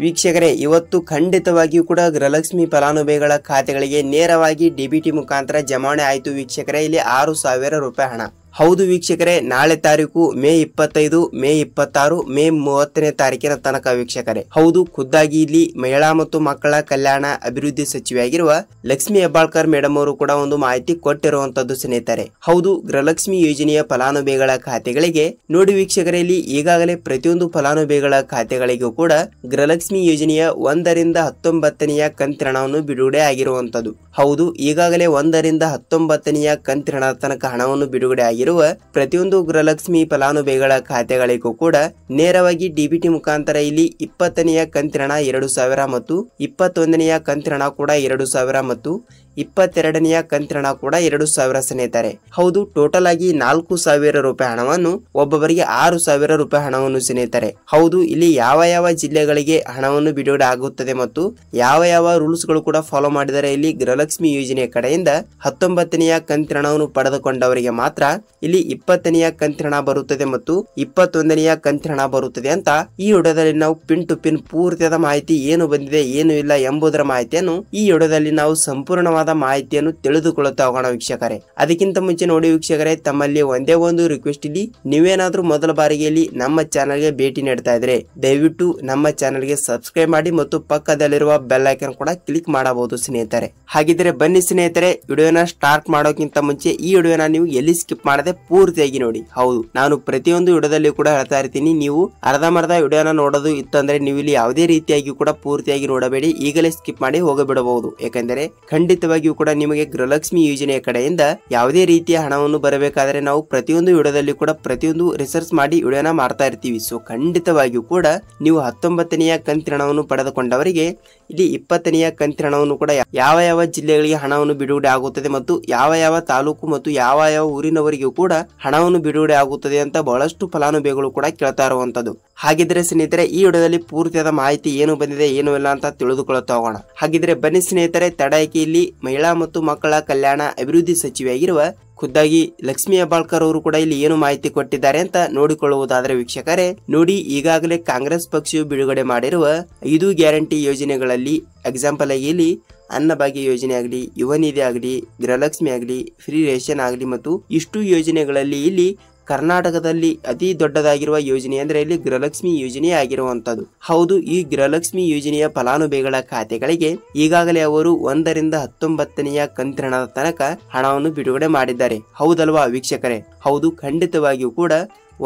ವೀಕ್ಷಕರೇ, ಇವತ್ತು ಖಂಡಿತವಾಗಿಯೂ ಕೂಡ ಗೃಹಲಕ್ಷ್ಮಿ ಫಲಾನುಭವಿಗಳ ಖಾತೆಗಳಿಗೆ ನೇರವಾಗಿ ಡಿಬಿಟಿ ಮುಖಾಂತರ ಜಮಾವಣೆ ಆಯಿತು ವೀಕ್ಷಕರೇ. ಇಲ್ಲಿ 6,000 ರೂಪಾಯಿ ಹಣ. ಹೌದು ವೀಕ್ಷಕರೇ, ನಾಳೆ ತಾರೀಕು ಮೇ 25, ಮೇ 26, ಮೇ 30ನೇ ತಾರೀಕಿನ ತನಕ ವೀಕ್ಷಕರೇ. ಹೌದು, ಖುದ್ದಾಗಿ ಇಲ್ಲಿ ಮಹಿಳಾ ಮತ್ತು ಮಕ್ಕಳ ಕಲ್ಯಾಣ ಅಭಿವೃದ್ಧಿ ಸಚಿವೆಯಾಗಿರುವ ಲಕ್ಷ್ಮಿ ಹೆಬ್ಬಾಳ್ಕರ್ ಮೇಡಮ್ ಅವರು ಕೂಡ ಒಂದು ಮಾಹಿತಿ ಕೊಟ್ಟಿರುವಂತದ್ದು ಸ್ನೇಹಿತರೆ. ಹೌದು, ಗೃಹಲಕ್ಷ್ಮಿ ಯೋಜನೆಯ ಫಲಾನುಭವಿಗಳ ಖಾತೆಗಳಿಗೆ ನೋಡಿ ವೀಕ್ಷಕರೇ, ಇಲ್ಲಿ ಈಗಾಗಲೇ ಪ್ರತಿಯೊಂದು ಫಲಾನುಭವಿಗಳ ಖಾತೆಗಳಿಗೂ ಕೂಡ ಗೃಹಲಕ್ಷ್ಮಿ ಯೋಜನೆಯ 1 ರಿಂದ 19ನೆಯ ಕಂತಿನವನ್ನು ಬಿಡುಗಡೆ ಆಗಿರುವಂತದ್ದು. ಹೌದು, ಈಗಾಗಲೇ 1 ರಿಂದ 19ನೆಯ ಕಂತಿನ ತನಕ ಹಣವನ್ನು ಬಿಡುಗಡೆ ಆಗಿರುವ ಪ್ರತಿಯೊಂದು ಗೃಹಲಕ್ಷ್ಮಿ ಫಲಾನುಭವಿಗಳ ಖಾತೆಗಳಿಗೂ ಕೂಡ ನೇರವಾಗಿ ಡಿಬಿಟಿ ಮುಖಾಂತರ ಇಲ್ಲಿ 20ನೆಯ ಕಂತಿನ 2,000 ಮತ್ತು 21ನೆಯ ಕಂತಿನ ಕೂಡ 2,000 ಮತ್ತು 22ನೆಯ ಕಂತಿನ ಕೂಡ 2,000 ಸ್ನೇಹಿತರೆ. ಹೌದು, ಟೋಟಲ್ ಆಗಿ 4,000 ರೂಪಾಯಿ ಹಣವನ್ನು, ಒಬ್ಬೊಬ್ಬರಿಗೆ 6,000 ರೂಪಾಯಿ ಹಣವನ್ನು ಸ್ನೇಹಿತರೆ. ಹೌದು, ಇಲ್ಲಿ ಯಾವ ಯಾವ ಜಿಲ್ಲೆಗಳಿಗೆ ಹಣವನ್ನು ಬಿಡುಗಡೆ ಆಗುತ್ತದೆ ಮತ್ತು ಯಾವ ಯಾವ ರೂಲ್ಸ್ ಗಳು ಕೂಡ ಫಾಲೋ ಮಾಡಿದರೆ ಇಲ್ಲಿ ಗೃಹಲಕ್ಷ್ಮಿ ಯೋಜನೆಯ ಕಡೆಯಿಂದ 19ನೆಯ ಕಂತಿನವನ್ನು ಪಡೆದುಕೊಂಡವರಿಗೆ ಮಾತ್ರ ಇಲ್ಲಿ 20ನೆಯ ಕಂತಿನ ಬರುತ್ತದೆ ಮತ್ತು 21ನೆಯ ಕಂತಿನ ಬರುತ್ತದೆ ಅಂತ ಈ ವಿಡಿಯೋದಲ್ಲಿ ನಾವು ಪಿನ್ ಟು ಪಿನ್ ಪೂರ್ತಿಯಾದ ಮಾಹಿತಿ ಏನು ಬಂದಿದೆ ಏನು ಇಲ್ಲ ಎಂಬುದರ ಮಾಹಿತಿಯನ್ನು ಈ ವಿಡಿಯೋದಲ್ಲಿ ನಾವು ಸಂಪೂರ್ಣವಾದ ಮಾಹಿತಿಯನ್ನು ತಿಳಿದುಕೊಳ್ಳುತ್ತಾ ಹೋಗೋಣ ವೀಕ್ಷಕರೇ. ಅದಕ್ಕಿಂತ ಮುಂಚೆ ನೋಡಿ ವೀಕ್ಷಕರೇ, ತಮ್ಮಲ್ಲಿ ಒಂದೇ ಒಂದು ರಿಕ್ವೆಸ್ಟ್, ಇಲ್ಲಿ ನೀವೇನಾದ್ರೂ ಮೊದಲ ಬಾರಿಗೆ ಇಲ್ಲಿ ನಮ್ಮ ಚಾನೆಲ್ಗೆ ಭೇಟಿ ನೀಡ್ತಾ ಇದ್ರೆ ದಯವಿಟ್ಟು ನಮ್ಮ ಚಾನೆಲ್ಗೆ ಸಬ್ಸ್ಕ್ರೈಬ್ ಮಾಡಿ ಮತ್ತು ಪಕ್ಕದಲ್ಲಿರುವ ಬೆಲ್ ಐಕಾನ್ ಕೂಡ ಕ್ಲಿಕ್ ಮಾಡಬಹುದು ಸ್ನೇಹಿತರೆ. ಹಾಗಿದ್ರೆ ಬನ್ನಿ ಸ್ನೇಹಿತರೆ, ವಿಡಿಯೋನ ಸ್ಟಾರ್ಟ್ ಮಾಡೋಕ್ಕಿಂತ ಮುಂಚೆ ಈ ವಿಡಿಯೋನ ನೀವು ಎಲ್ಲಿ ಸ್ಕಿಪ್ ಮಾಡದೆ ಪೂರ್ತಿಯಾಗಿ ನೋಡಿ. ಹೌದು, ನಾನು ಪ್ರತಿಯೊಂದು ವಿಡಿಯೋದಲ್ಲಿ ಕೂಡ ಹೇಳ್ತಾ ಇರ್ತೀನಿ, ನೀವು ಅರ್ಧಮರ್ಧ ವಿಡಿಯೋನ ನೋಡೋದು ಇತ್ತಂದ್ರೆ ನೀವು ಇಲ್ಲಿ ಯಾವುದೇ ರೀತಿಯಾಗಿ ಕೂಡ ಪೂರ್ತಿಯಾಗಿ ನೋಡಬೇಡಿ, ಈಗಲೇ ಸ್ಕಿಪ್ ಮಾಡಿ ಹೋಗಬಿಡಬಹುದು. ಯಾಕಂದ್ರೆ ಖಂಡಿತವಾಗಿಯೂ ಕೂಡ ನಿಮಗೆ ಗೃಹಲಕ್ಷ್ಮಿ ಯೋಜನೆಯ ಕಡೆಯಿಂದ ಯಾವುದೇ ರೀತಿಯ ಹಣವನ್ನು ಬರಬೇಕಾದ್ರೆ ನಾವು ಪ್ರತಿಯೊಂದು ವಿಡಿಯೋದಲ್ಲಿ ಕೂಡ ಪ್ರತಿಯೊಂದು ರಿಸರ್ಚ್ ಮಾಡಿ ವಿಡಿಯೋನ ಮಾಡ್ತಾ ಇರ್ತೀವಿ. ಸೊ ಖಂಡಿತವಾಗಿಯೂ ಕೂಡ ನೀವು 19ನೆಯ ಕಂತಿನವನ್ನು ಪಡೆದುಕೊಂಡವರಿಗೆ ಇಲ್ಲಿ 20ನೆಯ ಕಂತಿನವನ್ನು ಕೂಡ ಯಾವ ಯಾವ ಜಿಲ್ಲೆಗಳಿಗೆ ಹಣವನ್ನು ಬಿಡುಗಡೆ ಆಗುತ್ತದೆ ಮತ್ತು ಯಾವ ಯಾವ ತಾಲೂಕು ಮತ್ತು ಯಾವ ಯಾವ ಊರಿನವರಿಗೂ ಕೂಡ ಹಣವನ್ನು ಬಿಡುಗಡೆ ಆಗುತ್ತದೆ ಅಂತ ಬಹಳಷ್ಟು ಫಲಾನುಭವಿಗಳು ಕೂಡ ಕೇಳ್ತಾ ಇರುವಂತದ್ದು. ಹಾಗಿದ್ರೆ ಸ್ನೇಹಿತರೆ, ಈ ವಿಡಿಯೋದಲ್ಲಿ ಪೂರ್ತಿಯಾದ ಮಾಹಿತಿ ಏನು ಬಂದಿದೆ ಏನು ಇಲ್ಲ ಅಂತ ತಿಳಿದುಕೊಳ್ಳುತ್ತಾ ಹೋಗೋಣ. ಹಾಗಿದ್ರೆ ಬನ್ನಿ ಸ್ನೇಹಿತರೆ, ತಡಾಕಿ ಇಲ್ಲಿ ಮಹಿಳಾ ಮತ್ತು ಮಕ್ಕಳ ಕಲ್ಯಾಣ ಅಭಿವೃದ್ಧಿ ಸಚಿವೆಯಾಗಿರುವ ಖುದ್ದಾಗಿ ಲಕ್ಷ್ಮಿ ಹೆಬ್ಬಾಳ್ಕರ್ ಅವರು ಕೂಡ ಇಲ್ಲಿ ಏನು ಮಾಹಿತಿ ಕೊಟ್ಟಿದ್ದಾರೆ ಅಂತ ನೋಡಿಕೊಳ್ಳುವುದಾದ್ರೆ ವೀಕ್ಷಕರೇ, ನೋಡಿ, ಈಗಾಗಲೇ ಕಾಂಗ್ರೆಸ್ ಪಕ್ಷವು ಬಿಡುಗಡೆ ಮಾಡಿರುವ 5 ಗ್ಯಾರಂಟಿ ಯೋಜನೆಗಳಲ್ಲಿ ಎಕ್ಸಾಂಪಲ್ ಆಗಿ ಇಲ್ಲಿ ಅನ್ನಭಾಗ್ಯ ಯೋಜನೆ ಆಗಲಿ, ಯುವ ನಿಧಿ ಆಗಲಿ, ಗೃಹಲಕ್ಷ್ಮಿ ಆಗಲಿ, ಫ್ರೀ ರೇಷನ್ ಆಗಲಿ ಮತ್ತು ಇಷ್ಟು ಯೋಜನೆಗಳಲ್ಲಿ ಇಲ್ಲಿ ಕರ್ನಾಟಕದಲ್ಲಿ ಅತಿ ದೊಡ್ಡದಾಗಿರುವ ಯೋಜನೆ ಅಂದ್ರೆ ಇಲ್ಲಿ ಗೃಹಲಕ್ಷ್ಮಿ ಯೋಜನೆ ಆಗಿರುವಂತದ್ದು. ಹೌದು, ಈ ಗೃಹಲಕ್ಷ್ಮಿ ಯೋಜನೆಯ ಫಲಾನುಭವಿಗಳ ಖಾತೆಗಳಿಗೆ ಈಗಾಗಲೇ ಅವರು 1 ರಿಂದ 19ನೆಯ ಕಂತಿನ ತನಕ ಹಣವನ್ನು ಬಿಡುಗಡೆ ಮಾಡಿದ್ದಾರೆ. ಹೌದಲ್ವಾ ವೀಕ್ಷಕರೇ? ಹೌದು, ಖಂಡಿತವಾಗಿಯೂ ಕೂಡ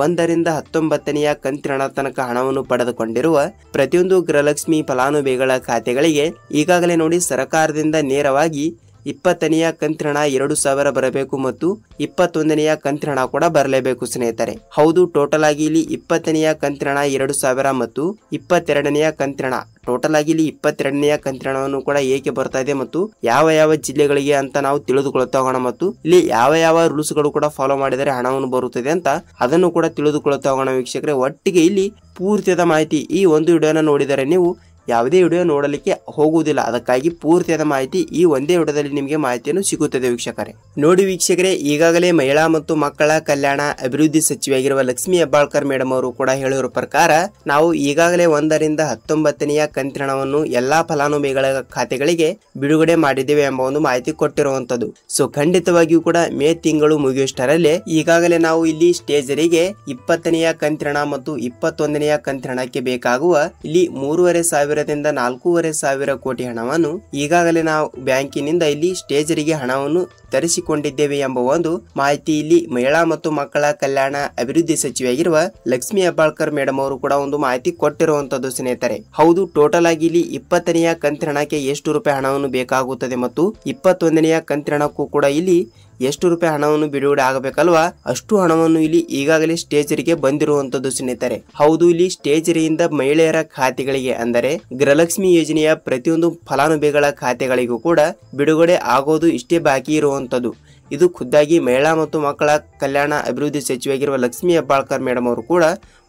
1 ರಿಂದ 19ನೆಯ ಕಂತಿನ ತನಕ ಹಣವನ್ನು ಪಡೆದುಕೊಂಡಿರುವ ಪ್ರತಿಯೊಂದು ಗೃಹಲಕ್ಷ್ಮಿ ಫಲಾನುಭವಿಗಳ ಖಾತೆಗಳಿಗೆ ಈಗಾಗಲೇ ನೋಡಿ ಸರ್ಕಾರದಿಂದ ನೇರವಾಗಿ 20ನೆಯ ಕಂತಿನ 2,000 ಬರಬೇಕು ಮತ್ತು 21ನೆಯ ಕಂತಿನ ಕೂಡ ಬರಲೇಬೇಕು ಸ್ನೇಹಿತರೆ. ಹೌದು, ಟೋಟಲ್ ಆಗಿ ಇಲ್ಲಿ 20ನೆಯ ಕಂತಿನ 2,000 ಮತ್ತು 22ನೆಯ ಕಂತಿನ ಟೋಟಲ್ ಆಗಿ ಇಲ್ಲಿ 22ನೆಯ ಕಂತಿನವನ್ನು ಕೂಡ ಏಕೆ ಬರ್ತಾ ಇದೆ ಮತ್ತು ಯಾವ ಯಾವ ಜಿಲ್ಲೆಗಳಿಗೆ ಅಂತ ನಾವು ತಿಳಿದುಕೊಳ್ಳುತ್ತಾ ಹೋಗೋಣ ಮತ್ತು ಇಲ್ಲಿ ಯಾವ ಯಾವ ರೂಲ್ಸ್ ಗಳು ಕೂಡ ಫಾಲೋ ಮಾಡಿದರೆ ಹಣವನ್ನು ಬರುತ್ತದೆ ಅಂತ ಅದನ್ನು ಕೂಡ ತಿಳಿದುಕೊಳ್ಳುತ್ತಾ ಹೋಗೋಣ ವೀಕ್ಷಕರೇ. ಒಟ್ಟಿಗೆ ಇಲ್ಲಿ ಪೂರ್ತಿಯಾದ ಮಾಹಿತಿ ಈ ಒಂದು ವಿಡಿಯೋನ ನೋಡಿದರೆ ನೀವು ಯಾವುದೇ ವಿಡಿಯೋ ನೋಡಲಿಕ್ಕೆ ಹೋಗುವುದಿಲ್ಲ. ಅದಕ್ಕಾಗಿ ಪೂರ್ತಿಯಾದ ಮಾಹಿತಿ ಈ ಒಂದೇ ವಿಡಿಯೋದಲ್ಲಿ ನಿಮಗೆ ಮಾಹಿತಿಯನ್ನು ಸಿಗುತ್ತದೆ ವೀಕ್ಷಕರೇ. ನೋಡಿ ವೀಕ್ಷಕರೇ, ಈಗಾಗಲೇ ಮಹಿಳಾ ಮತ್ತು ಮಕ್ಕಳ ಕಲ್ಯಾಣ ಅಭಿವೃದ್ಧಿ ಸಚಿವೆಯಾಗಿರುವ ಲಕ್ಷ್ಮಿ ಹೆಬ್ಬಾಳ್ಕರ್ ಮೇಡಮ್ ಅವರು ಕೂಡ ಹೇಳಿರುವ ಪ್ರಕಾರ ನಾವು ಈಗಾಗಲೇ 1 ರಿಂದ 19ನೆಯ ಕಂತಿನವನ್ನು ಎಲ್ಲಾ ಫಲಾನುಭವಿಗಳ ಖಾತೆಗಳಿಗೆ ಬಿಡುಗಡೆ ಮಾಡಿದ್ದೇವೆ ಎಂಬ ಒಂದು ಮಾಹಿತಿ ಕೊಟ್ಟಿರುವಂತದ್ದು. ಸೊ ಖಂಡಿತವಾಗಿಯೂ ಕೂಡ ಮೇ ತಿಂಗಳು ಮುಗಿಯುವಷ್ಟರಲ್ಲೇ ಈಗಾಗಲೇ ನಾವು ಇಲ್ಲಿ ಸ್ಟೇಜರಿಗೆ 20ನೆಯ ಕಂತಿನ ಮತ್ತು 21ನೆಯ ಕಂತಿನಕ್ಕೆ ಬೇಕಾಗುವ ಇಲ್ಲಿ 3,500 ದಿಂದ 4,500 ಕೋಟಿ ಹಣವನ್ನು ಈಗಾಗಲೇ ನಾವು ಬ್ಯಾಂಕಿನಿಂದ ಇಲ್ಲಿ ಸ್ಟೇಜರಿಗೆ ಹಣವನ್ನು ತರಿಸಿಕೊಂಡಿದ್ದೇವೆ ಎಂಬ ಒಂದು ಮಾಹಿತಿ ಇಲ್ಲಿ ಮಹಿಳಾ ಮತ್ತು ಮಕ್ಕಳ ಕಲ್ಯಾಣ ಅಭಿವೃದ್ಧಿ ಸಚಿವೆಯಾಗಿರುವ ಲಕ್ಷ್ಮಿ ಹೆಬ್ಬಾಳ್ಕರ್ ಮೇಡಮ್ ಅವರು ಕೂಡ ಒಂದು ಮಾಹಿತಿ ಕೊಟ್ಟಿರುವಂತದ್ದು ಸ್ನೇಹಿತರೆ. ಹೌದು, ಟೋಟಲ್ ಆಗಿ ಇಲ್ಲಿ 20ನೆಯ ಕಂತಿನಕ್ಕೆ ಎಷ್ಟು ರೂಪಾಯಿ ಹಣವನ್ನು ಬೇಕಾಗುತ್ತದೆ ಮತ್ತು 21ನೆಯ ಕಂತಿನಕ್ಕೂ ಕೂಡ ಇಲ್ಲಿ ಎಷ್ಟು ರೂಪಾಯಿ ಹಣವನ್ನು ಬಿಡುಗಡೆ ಆಗಬೇಕಲ್ವಾ ಅಷ್ಟು ಹಣವನ್ನು ಇಲ್ಲಿ ಈಗಾಗಲೇ ಸ್ಟೇಜರಿಗೆ ಬಂದಿರುವಂತದ್ದು ಸ್ನೇಹಿತರೆ. ಹೌದು, ಇಲ್ಲಿ ಸ್ಟೇಜರಿಯಿಂದ ಮಹಿಳೆಯರ ಖಾತೆಗಳಿಗೆ ಅಂದರೆ ಗೃಹಲಕ್ಷ್ಮಿ ಯೋಜನೆಯ ಪ್ರತಿಯೊಂದು ಫಲಾನುಭವಿಗಳ ಖಾತೆಗಳಿಗೂ ಕೂಡ ಬಿಡುಗಡೆ ಆಗೋದು ಇಷ್ಟೇ ಬಾಕಿ ಇರುವಂತದ್ದು. ಇದು ಖುದ್ದಾಗಿ ಮಹಿಳಾ ಮತ್ತು ಮಕ್ಕಳ ಕಲ್ಯಾಣ ಅಭಿವೃದ್ಧಿ ಸಚಿವೆಯಾಗಿರುವ ಲಕ್ಷ್ಮಿ ಹೆಬ್ಬಾಳ್ಕರ್ ಮೇಡಮ್ ಅವರು ಕೂಡ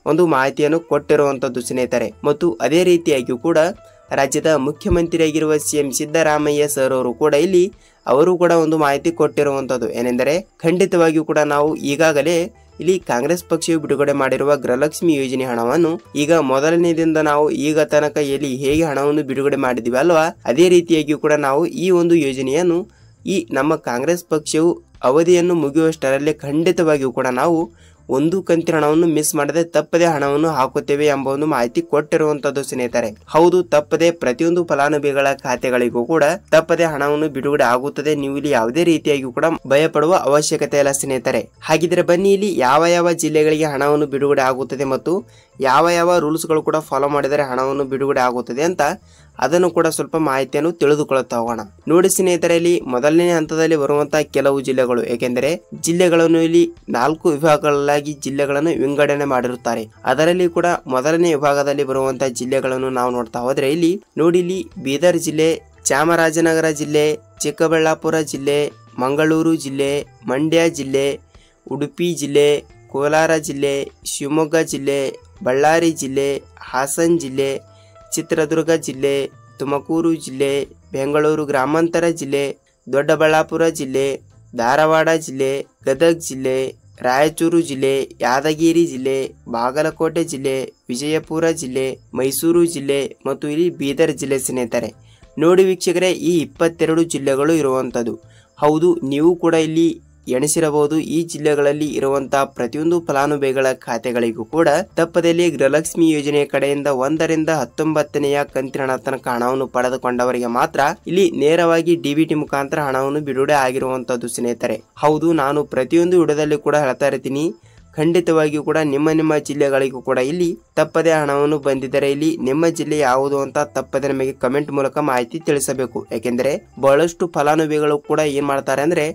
ಒಂದು ಮಾಹಿತಿಯನ್ನು ಕೊಟ್ಟಿರುವಂತದ್ದು ಸ್ನೇಹಿತರೆ. ಮತ್ತು ಅದೇ ರೀತಿಯಾಗಿಯೂ ಕೂಡ ರಾಜ್ಯದ ಮುಖ್ಯಮಂತ್ರಿಯಾಗಿರುವ ಸಿಎಂ ಸಿದ್ದರಾಮಯ್ಯ ಸರ್ ಅವರು ಕೂಡ ಇಲ್ಲಿ ಅವರು ಕೂಡ ಒಂದು ಮಾಹಿತಿ ಕೊಟ್ಟಿರುವಂತದ್ದು ಏನೆಂದರೆ ಖಂಡಿತವಾಗಿಯೂ ಕೂಡ ನಾವು ಈಗಾಗಲೇ ಇಲ್ಲಿ ಕಾಂಗ್ರೆಸ್ ಪಕ್ಷವು ಬಿಡುಗಡೆ ಮಾಡಿರುವ ಗೃಹಲಕ್ಷ್ಮಿ ಯೋಜನೆ ಹಣವನ್ನು ಈಗ ಮೊದಲನೇದಿಂದ ನಾವು ಈಗ ತನಕ ಎಲ್ಲಿ ಹೇಗೆ ಹಣವನ್ನು ಬಿಡುಗಡೆ ಮಾಡಿದಿವಿ ಅಲ್ವಾ, ಅದೇ ರೀತಿಯಾಗಿ ಕೂಡ ನಾವು ಈ ಒಂದು ಯೋಜನೆಯನ್ನು ಈ ನಮ್ಮ ಕಾಂಗ್ರೆಸ್ ಪಕ್ಷವು ಅವಧಿಯನ್ನು ಮುಗಿಯುವಷ್ಟರಲ್ಲೇ ಖಂಡಿತವಾಗಿಯೂ ಕೂಡ ನಾವು ಒಂದು ಕಂತಿನ ಹಣವನ್ನು ಮಿಸ್ ಮಾಡದೆ ತಪ್ಪದೆ ಹಣವನ್ನು ಹಾಕುತ್ತೇವೆ ಎಂಬ ಒಂದು ಮಾಹಿತಿ ಕೊಟ್ಟಿರುವಂತದ್ದು ಸ್ನೇಹಿತರೆ. ಹೌದು, ತಪ್ಪದೆ ಪ್ರತಿಯೊಂದು ಫಲಾನುಭವಿಗಳ ಖಾತೆಗಳಿಗೂ ಕೂಡ ತಪ್ಪದೆ ಹಣವನ್ನು ಬಿಡುಗಡೆ ಆಗುತ್ತದೆ. ನೀವು ಇಲ್ಲಿ ಯಾವುದೇ ರೀತಿಯಾಗಿ ಕೂಡ ಭಯ ಪಡುವ ಅವಶ್ಯಕತೆ ಇಲ್ಲ ಸ್ನೇಹಿತರೆ. ಹಾಗಿದ್ರೆ ಬನ್ನಿ ಇಲ್ಲಿ ಯಾವ ಯಾವ ಜಿಲ್ಲೆಗಳಿಗೆ ಹಣವನ್ನು ಬಿಡುಗಡೆ ಆಗುತ್ತದೆ ಮತ್ತು ಯಾವ ಯಾವ ರೂಲ್ಸ್ ಗಳು ಕೂಡ ಫಾಲೋ ಮಾಡಿದರೆ ಹಣವನ್ನು ಬಿಡುಗಡೆ ಆಗುತ್ತದೆ ಅಂತ ಅದನ್ನು ಕೂಡ ಸ್ವಲ್ಪ ಮಾಹಿತಿಯನ್ನು ತಿಳಿದುಕೊಳ್ಳುತ್ತಾ ಹೋಗೋಣ. ನೋಡಿ ಸ್ನೇಹಿತರೆ, ಇಲ್ಲಿ ಮೊದಲನೇ ಹಂತದಲ್ಲಿ ಬರುವಂತಹ ಕೆಲವು ಜಿಲ್ಲೆಗಳು, ಏಕೆಂದರೆ ಜಿಲ್ಲೆಗಳನ್ನು ಇಲ್ಲಿ 4 ವಿಭಾಗಗಳಾಗಿ ಜಿಲ್ಲೆಗಳನ್ನು ವಿಂಗಡಣೆ ಮಾಡಿರುತ್ತಾರೆ. ಅದರಲ್ಲಿ ಕೂಡ ಮೊದಲನೇ ವಿಭಾಗದಲ್ಲಿ ಬರುವಂತಹ ಜಿಲ್ಲೆಗಳನ್ನು ನಾವು ನೋಡ್ತಾ ಹೋದ್ರೆ ಇಲ್ಲಿ ನೋಡಿ, ಇಲ್ಲಿ ಬೀದರ್ ಜಿಲ್ಲೆ, ಚಾಮರಾಜನಗರ ಜಿಲ್ಲೆ, ಚಿಕ್ಕಬಳ್ಳಾಪುರ ಜಿಲ್ಲೆ, ಮಂಗಳೂರು ಜಿಲ್ಲೆ, ಮಂಡ್ಯ ಜಿಲ್ಲೆ, ಉಡುಪಿ ಜಿಲ್ಲೆ, ಕೋಲಾರ ಜಿಲ್ಲೆ, ಶಿವಮೊಗ್ಗ ಜಿಲ್ಲೆ, ಬಳ್ಳಾರಿ ಜಿಲ್ಲೆ, ಹಾಸನ ಜಿಲ್ಲೆ, ಚಿತ್ರದುರ್ಗ ಜಿಲ್ಲೆ, ತುಮಕೂರು ಜಿಲ್ಲೆ, ಬೆಂಗಳೂರು ಗ್ರಾಮಾಂತರ ಜಿಲ್ಲೆ, ದೊಡ್ಡಬಳ್ಳಾಪುರ ಜಿಲ್ಲೆ, ಧಾರವಾಡ ಜಿಲ್ಲೆ, ಗದಗ ಜಿಲ್ಲೆ, ರಾಯಚೂರು ಜಿಲ್ಲೆ, ಯಾದಗಿರಿ ಜಿಲ್ಲೆ, ಬಾಗಲಕೋಟೆ ಜಿಲ್ಲೆ, ವಿಜಯಪುರ ಜಿಲ್ಲೆ, ಮೈಸೂರು ಜಿಲ್ಲೆ ಮತ್ತು ಇಲ್ಲಿ ಬೀದರ್ ಜಿಲ್ಲೆ ಸ್ನೇಹಿತರೆ. ನೋಡಿ ವೀಕ್ಷಕರೇ, ಈ 22 ಜಿಲ್ಲೆಗಳು ಇರುವಂಥದ್ದು. ಹೌದು, ನೀವು ಕೂಡ ಇಲ್ಲಿ ಎಣಿಸಿರಬಹುದು ಈ ಜಿಲ್ಲೆಗಳಲ್ಲಿ ಇರುವಂತಹ ಪ್ರತಿಯೊಂದು ಫಲಾನುಭವಿಗಳ ಖಾತೆಗಳಿಗೂ ಕೂಡ ತಪ್ಪದಲ್ಲಿ ಗೃಹಲಕ್ಷ್ಮಿ ಯೋಜನೆಯ ಕಡೆಯಿಂದ 1 ರಿಂದ 19ನೆಯ ಕಂತಿನ ತನಕ ಹಣವನ್ನು ಪಡೆದುಕೊಂಡವರಿಗೆ ಮಾತ್ರ ಇಲ್ಲಿ ನೇರವಾಗಿ ಡಿಬಿಟಿ ಮುಖಾಂತರ ಹಣವನ್ನು ಬಿಡುಗಡೆ ಆಗಿರುವಂತದ್ದು ಸ್ನೇಹಿತರೆ. ಹೌದು, ನಾನು ಪ್ರತಿಯೊಂದು ವಿಡಿಯೋದಲ್ಲಿ ಕೂಡ ಹೇಳ್ತಾ ಇರ್ತೀನಿ, ಖಂಡಿತವಾಗಿಯೂ ಕೂಡ ನಿಮ್ಮ ಜಿಲ್ಲೆಗಳಿಗೂ ಕೂಡ ಇಲ್ಲಿ ತಪ್ಪದೆ ಹಣವನ್ನು ಬಂದಿದ್ದರೆ ಇಲ್ಲಿ ನಿಮ್ಮ ಜಿಲ್ಲೆ ಯಾವುದು ಅಂತ ತಪ್ಪದೆ ನಮಗೆ ಕಮೆಂಟ್ ಮೂಲಕ ಮಾಹಿತಿ ತಿಳಿಸಬೇಕು. ಯಾಕೆಂದ್ರೆ ಬಹಳಷ್ಟು ಫಲಾನುಭವಿಗಳು ಕೂಡ ಏನ್ ಮಾಡ್ತಾರೆ ಅಂದ್ರೆ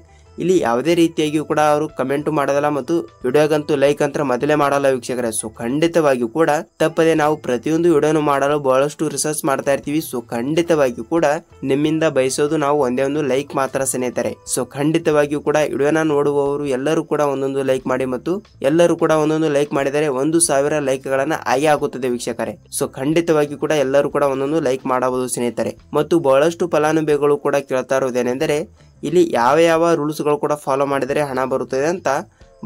ಇಲ್ಲಿ ಯಾವುದೇ ರೀತಿಯಾಗಿಯೂ ಕೂಡ ಅವರು ಕಮೆಂಟ್ ಮಾಡೋದಲ್ಲ ಮತ್ತು ವಿಡಿಯೋಗಂತೂ ಲೈಕ್ ಅಂತ ಮೊದಲೇ ಮಾಡಲ್ಲ ವೀಕ್ಷಕರೇ. ಸೊ ಖಂಡಿತವಾಗಿಯೂ ಕೂಡ ತಪ್ಪದೆ ನಾವು ಪ್ರತಿಯೊಂದು ವಿಡಿಯೋನು ಮಾಡಲು ಬಹಳಷ್ಟು ರಿಸರ್ಚ್ ಮಾಡ್ತಾ ಇರ್ತೀವಿ. ಸೊ ಖಂಡಿತವಾಗಿಯೂ ಕೂಡ ನಿಮ್ಮಿಂದ ಬಯಸೋದು ನಾವು ಒಂದೇ ಒಂದು ಲೈಕ್ ಮಾತ್ರ ಸ್ನೇಹಿತರೆ. ಸೊ ಖಂಡಿತವಾಗಿಯೂ ಕೂಡ ವಿಡಿಯೋನ ನೋಡುವವರು ಎಲ್ಲರೂ ಕೂಡ ಒಂದೊಂದು ಲೈಕ್ ಮಾಡಿ ಮತ್ತು ಎಲ್ಲರೂ ಕೂಡ ಒಂದೊಂದು ಲೈಕ್ ಮಾಡಿದರೆ 1,000 ಲೈಕ್ ಗಳನ್ನ ಆಗಿ ಆಗುತ್ತದೆ ವೀಕ್ಷಕರೇ. ಸೊ ಖಂಡಿತವಾಗಿಯೂ ಕೂಡ ಎಲ್ಲರೂ ಕೂಡ ಒಂದೊಂದು ಲೈಕ್ ಮಾಡಬಹುದು ಸ್ನೇಹಿತರೆ. ಮತ್ತು ಬಹಳಷ್ಟು ಫಲಾನುಭವಿಗಳು ಕೂಡ ಕೇಳ್ತಾ ಇರುವುದೇನೆಂದರೆ ಇಲ್ಲಿ ಯಾವ ಯಾವ ರೂಲ್ಸ್ ಗಳು ಕೂಡ ಫಾಲೋ ಮಾಡಿದರೆ ಹಣ ಬರುತ್ತದೆ ಅಂತ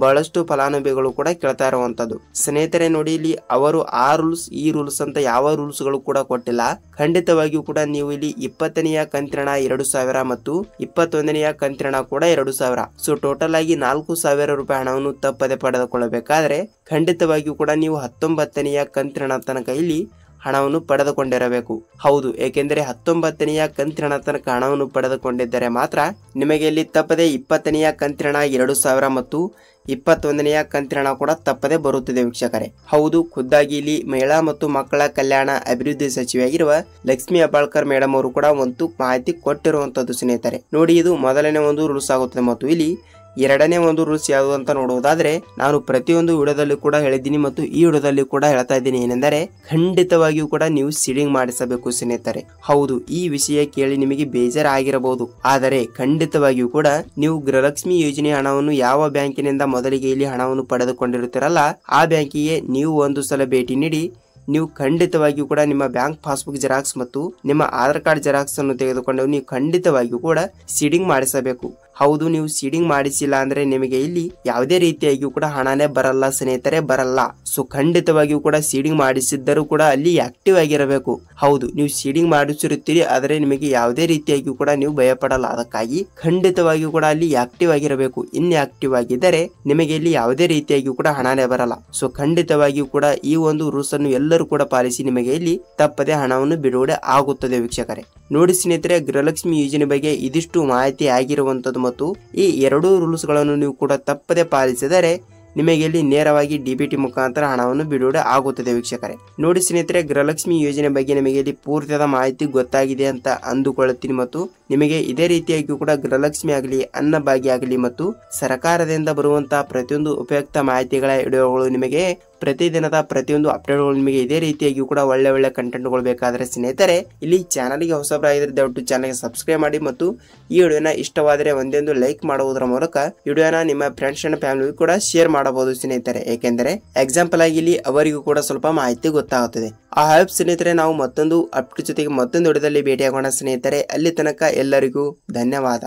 ಬಹಳಷ್ಟು ಫಲಾನುಭವಿಗಳು ಕೂಡ ಕೇಳ್ತಾ ಇರುವಂತದ್ದು ಸ್ನೇಹಿತರೆ. ನೋಡಿ, ಇಲ್ಲಿ ಅವರು ಆ ರೂಲ್ಸ್ ಈ ರೂಲ್ಸ್ ಅಂತ ಯಾವ ರೂಲ್ಸ್ ಗಳು ಕೂಡ ಕೊಟ್ಟಿಲ್ಲ. ಖಂಡಿತವಾಗಿಯೂ ಕೂಡ ನೀವು ಇಲ್ಲಿ 20ನೆಯ ಕಂತಿನ 2,000 ಮತ್ತು 21ನೆಯ ಕಂತಿನ ಕೂಡ 2,000, ಸೊ ಟೋಟಲ್ ಆಗಿ 4,000 ರೂಪಾಯಿ ಹಣವನ್ನು ತಪ್ಪದೆ ಪಡೆದುಕೊಳ್ಳಬೇಕಾದ್ರೆ ಖಂಡಿತವಾಗಿಯೂ ಕೂಡ ನೀವು 19ನೆಯ ಕಂತಿನ ತನಕ ಇಲ್ಲಿ ಹಣವನ್ನು ಪಡೆದುಕೊಂಡಿರಬೇಕು. ಹೌದು, ಏಕೆಂದರೆ 19ನೆಯ ಕಂತಿನ ತನಕ ಹಣವನ್ನು ಪಡೆದುಕೊಂಡಿದ್ದರೆ ಮಾತ್ರ ನಿಮಗೆ ಇಲ್ಲಿ ತಪ್ಪದೆ 20ನೆಯ ಕಂತಿನ 2,000 ಮತ್ತು 21ನೆಯ ಕಂತಿನ ಕೂಡ ತಪ್ಪದೆ ಬರುತ್ತದೆ ವೀಕ್ಷಕರೇ. ಹೌದು, ಖುದ್ದಾಗಿ ಇಲ್ಲಿ ಮಹಿಳಾ ಮತ್ತು ಮಕ್ಕಳ ಕಲ್ಯಾಣ ಅಭಿವೃದ್ಧಿ ಸಚಿವೆಯಾಗಿರುವ ಲಕ್ಷ್ಮಿ ಹೆಬ್ಬಾಳ್ಕರ್ ಮೇಡಮ್ ಅವರು ಕೂಡ ಒಂದು ಮಾಹಿತಿ ಕೊಟ್ಟಿರುವಂತದ್ದು ಸ್ನೇಹಿತರೆ. ನೋಡಿ, ಇದು ಮೊದಲನೇ ಒಂದು ರೂಲ್ಸ್ ಆಗುತ್ತದೆ ಮತ್ತು ಇಲ್ಲಿ ಎರಡನೇ ಒಂದು ರೂಲ್ಸ್ ಯಾವುದು ಅಂತ ನೋಡುವುದಾದ್ರೆ ನಾನು ಪ್ರತಿಯೊಂದು ವಿಡಿಯೋದಲ್ಲಿ ಕೂಡ ಹೇಳಿದ್ದೀನಿ ಮತ್ತು ಈ ವಿಡಿಯೋದಲ್ಲಿ ಕೂಡ ಹೇಳ್ತಾ ಇದ್ದೀನಿ, ಏನೆಂದರೆ ಖಂಡಿತವಾಗಿಯೂ ಕೂಡ ನೀವು ಸೀಡಿಂಗ್ ಮಾಡಿಸಬೇಕು ಸ್ನೇಹಿತರೆ. ಹೌದು, ಈ ವಿಷಯ ಕೇಳಿ ನಿಮಗೆ ಬೇಜಾರಾಗಿರಬಹುದು, ಆದರೆ ಖಂಡಿತವಾಗಿಯೂ ಕೂಡ ನೀವು ಗೃಹಲಕ್ಷ್ಮಿ ಯೋಜನೆ ಹಣವನ್ನು ಯಾವ ಬ್ಯಾಂಕಿನಿಂದ ಮೊದಲಿಗೆ ಇಲ್ಲಿ ಹಣವನ್ನು ಪಡೆದುಕೊಂಡಿರುತ್ತೀರಲ್ಲ ಆ ಬ್ಯಾಂಕಿಗೆ ನೀವು ಒಂದು ಸಲ ಭೇಟಿ ನೀಡಿ ನೀವು ಖಂಡಿತವಾಗಿಯೂ ಕೂಡ ನಿಮ್ಮ ಬ್ಯಾಂಕ್ ಪಾಸ್ಬುಕ್ ಜೆರಾಕ್ಸ್ ಮತ್ತು ನಿಮ್ಮ ಆಧಾರ್ ಕಾರ್ಡ್ ಜೆರಾಕ್ಸ್ ಅನ್ನು ತೆಗೆದುಕೊಂಡು ನೀವು ಖಂಡಿತವಾಗಿಯೂ ಕೂಡ ಸೀಡಿಂಗ್ ಮಾಡಿಸಬೇಕು. ಹೌದು, ನೀವು ಸೀಡಿಂಗ್ ಮಾಡಿಸಿಲ್ಲ ಅಂದ್ರೆ ನಿಮಗೆ ಇಲ್ಲಿ ಯಾವುದೇ ರೀತಿಯಾಗಿಯೂ ಕೂಡ ಹಣನೇ ಬರಲ್ಲ ಸ್ನೇಹಿತರೆ, ಬರಲ್ಲ. ಸೊ ಖಂಡಿತವಾಗಿಯೂ ಕೂಡ ಸೀಡಿಂಗ್ ಮಾಡಿಸಿದ್ದರೂ ಕೂಡ ಅಲ್ಲಿ ಆಕ್ಟಿವ್ ಆಗಿರಬೇಕು. ಹೌದು, ನೀವು ಸೀಡಿಂಗ್ ಮಾಡಿಸಿರುತ್ತೀರಿ ಆದರೆ ನಿಮಗೆ ಯಾವುದೇ ರೀತಿಯಾಗಿಯೂ ಕೂಡ ನೀವು ಭಯ ಪಡಲ್ಲ. ಅದಕ್ಕಾಗಿ ಖಂಡಿತವಾಗಿಯೂ ಕೂಡ ಅಲ್ಲಿ ಆಕ್ಟಿವ್ ಆಗಿರಬೇಕು. ಇನ್ಆಕ್ಟಿವ್ ಆಗಿದ್ದರೆ ನಿಮಗೆ ಇಲ್ಲಿ ಯಾವುದೇ ರೀತಿಯಾಗಿಯೂ ಕೂಡ ಹಣನೇ ಬರಲ್ಲ. ಸೊ ಖಂಡಿತವಾಗಿಯೂ ಕೂಡ ಈ ಒಂದು ರೂಲ್ಸ್ ಅನ್ನು ಎಲ್ಲರೂ ಕೂಡ ಪಾಲಿಸಿ ನಿಮಗೆ ಇಲ್ಲಿ ತಪ್ಪದೆ ಹಣವನ್ನು ಬಿಡುಗಡೆ ಆಗುತ್ತದೆ ವೀಕ್ಷಕರೇ. ನೋಡಿ ಸ್ನೇಹಿತರೆ, ಗೃಹಲಕ್ಷ್ಮಿ ಯೋಜನೆ ಬಗ್ಗೆ ಇದಿಷ್ಟು ಮಾಹಿತಿ ಆಗಿರುವಂತದ್ದು ಮತ್ತು ಈ 2 ರೂಲ್ಸ್ ಗಳನ್ನು ನೀವು ಕೂಡ ತಪ್ಪದೆ ಪಾಲಿಸಿದರೆ ನಿಮಗೆ ಇಲ್ಲಿ ನೇರವಾಗಿ ಡಿಬಿಟಿ ಮುಖಾಂತರ ಹಣವನ್ನು ಬಿಡುಗಡೆ ಆಗುತ್ತದೆ ವೀಕ್ಷಕರೇ. ನೋಡಿ ಸ್ನೇಹಿತರೆ, ಗೃಹಲಕ್ಷ್ಮಿ ಯೋಜನೆ ಬಗ್ಗೆ ನಿಮಗೆ ಇಲ್ಲಿ ಪೂರ್ತಿಯಾದ ಮಾಹಿತಿ ಗೊತ್ತಾಗಿದೆ ಅಂತ ಅಂದುಕೊಳ್ಳುತ್ತೀನಿ ಮತ್ತು ನಿಮಗೆ ಇದೇ ರೀತಿಯಾಗಿ ಕೂಡ ಗೃಹಲಕ್ಷ್ಮಿ ಆಗಲಿ ಅನ್ನಭಾಗ್ಯ ಆಗಲಿ ಮತ್ತು ಸರ್ಕಾರದಿಂದ ಬರುವಂತಹ ಪ್ರತಿಯೊಂದು ಉಪಯುಕ್ತ ಮಾಹಿತಿಗಳ ವಿಡಿಯೋಗಳು ನಿಮಗೆ ಪ್ರತಿದಿನದ ಪ್ರತಿಯೊಂದು ಅಪ್ಡೇಟ್ಗಳು ನಿಮಗೆ ಇದೇ ರೀತಿಯಾಗಿ ಕೂಡ ಒಳ್ಳೆ ಕಂಟೆಂಟ್ಗಳು ಬೇಕಾದರೆ ಸ್ನೇಹಿತರೆ ಇಲ್ಲಿ ಚಾನಲ್ಗೆ ಹೊಸಬರಾಗಿದ್ದರೆ ದಯವಿಟ್ಟು ಚಾನಲ್ಗೆ ಸಬ್ಸ್ಕ್ರೈಬ್ ಮಾಡಿ ಮತ್ತು ಈ ವಿಡಿಯೋನ ಇಷ್ಟವಾದರೆ ಒಂದೊಂದು ಲೈಕ್ ಮಾಡುವುದರ ಮೂಲಕ ವಿಡಿಯೋನ ನಿಮ್ಮ ಫ್ರೆಂಡ್ಸ್ ಅಂಡ್ ಫ್ಯಾಮಿಲಿ ಕೂಡ ಶೇರ್ ಮಾಡಬಹುದು ಸ್ನೇಹಿತರೆ. ಏಕೆಂದರೆ ಎಕ್ಸಾಂಪಲ್ ಆಗಿ ಇಲ್ಲಿ ಅವರಿಗೂ ಕೂಡ ಸ್ವಲ್ಪ ಮಾಹಿತಿ ಗೊತ್ತಾಗುತ್ತದೆ. ಆ ಹ್ಯಾಪ್ ಸ್ನೇಹಿತರೆ, ನಾವು ಮತ್ತೊಂದು ಅಪ್ಡೇಟ್ ಜೊತೆಗೆ ಮತ್ತೊಂದು ವಿಡಿಯೋದಲ್ಲಿ ಭೇಟಿಯಾಗೋಣ ಸ್ನೇಹಿತರೆ. ಅಲ್ಲಿ ತನಕ ಎಲ್ಲರಿಗೂ ಧನ್ಯವಾದ.